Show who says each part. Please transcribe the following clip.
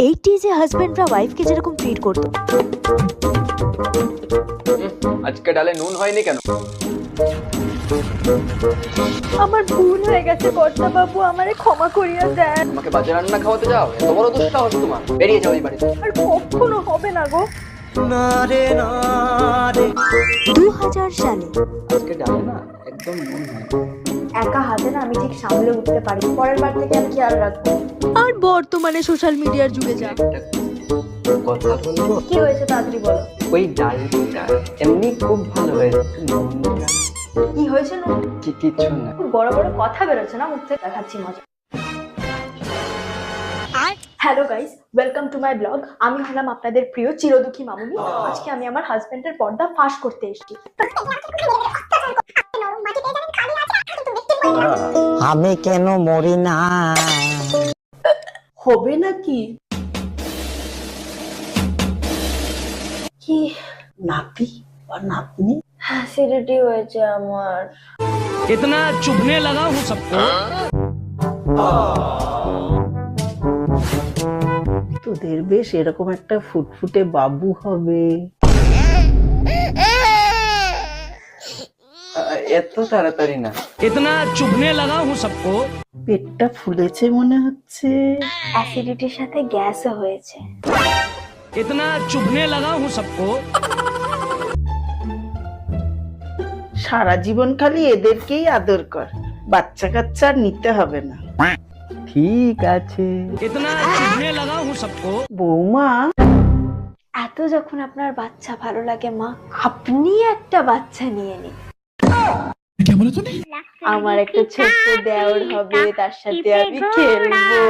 Speaker 1: এইটিজে হাজবেন্ডরা ওয়াইফকে যেরকম ট্রিট করতো।
Speaker 2: আজকে ডালে নুন হয়নি কেন?
Speaker 1: আমার ভুল হয়ে গেছে কর্তা বাবু, আমারে ক্ষমা করিয়া দেন।
Speaker 2: আমাকে বাজে রান্না খাওয়াতে যাও? এত বড় দুঃসাহস তোমার! বেরিয়ে যাও এই বাড়ি থেকে।
Speaker 1: আর কখনো হবে না গো। 2000 সালে
Speaker 2: আজকে ডালে না একদম নুন হয়।
Speaker 3: একা হাতে না আমি ঠিক সামলে উঠতে পারি, পরের বার থেকে আমি খেয়াল রাখবো।
Speaker 1: আর বর্তমানে সোশ্যাল মিডিয়ার যুগে যা।
Speaker 2: একটা কথা বলবো?
Speaker 3: কি হয়েছে তাড়াতাড়ি বলো।
Speaker 2: ওই ডালটা এমনি খুব ভালো হয়েছে, নুনটা
Speaker 3: কি হয়েছে না?
Speaker 2: কিছু না।
Speaker 3: খুব বড় বড় কথা বেরোচ্ছে না মুখ থেকে, দেখাচ্ছি মজা। Hello guys, welcome to my blog. আমি হলাম আপনাদের প্রিয় চিরদুখী মামুনি। আজকে আমি আমার হাজবেন্ডের পর্দা ফাঁস করতে এসেছি।
Speaker 4: আমি কেন মরি না?
Speaker 3: হবে নাকি? কি
Speaker 4: নাতি বা নাতনি?
Speaker 3: অ্যাসিডিটি হয়েছে আমার।
Speaker 5: इतना चुभने लगा हूँ सबको।
Speaker 4: তোদের বেশ এরকম একটা ফুটফুটে বাবু হবে।
Speaker 2: এত তাড়াতাড়ি না।
Speaker 5: इतना चुभने लगा हूँ सबको।
Speaker 4: পেটটা ফুলেছে মনে হচ্ছে।
Speaker 3: অ্যাসিডিটির সাথে গ্যাসও হয়েছে।
Speaker 5: इतना चुभने लगा हूँ सबको।
Speaker 4: সারা জীবন খালি এদেরকেই আদর কর, বাচ্চা কাচ্চা আর নিতে হবে না।
Speaker 2: ঠিক আছে।
Speaker 5: इतना चुभने लगा हूँ सबको।
Speaker 4: বৌমা,
Speaker 3: এত যখন আপনার বাচ্চা ভালো লাগে মা, আপনি একটা বাচ্চা নিয়ে নিন। আমার একটা ছোট্ট দেওর হবে, তার সাথে আমি খেলবো।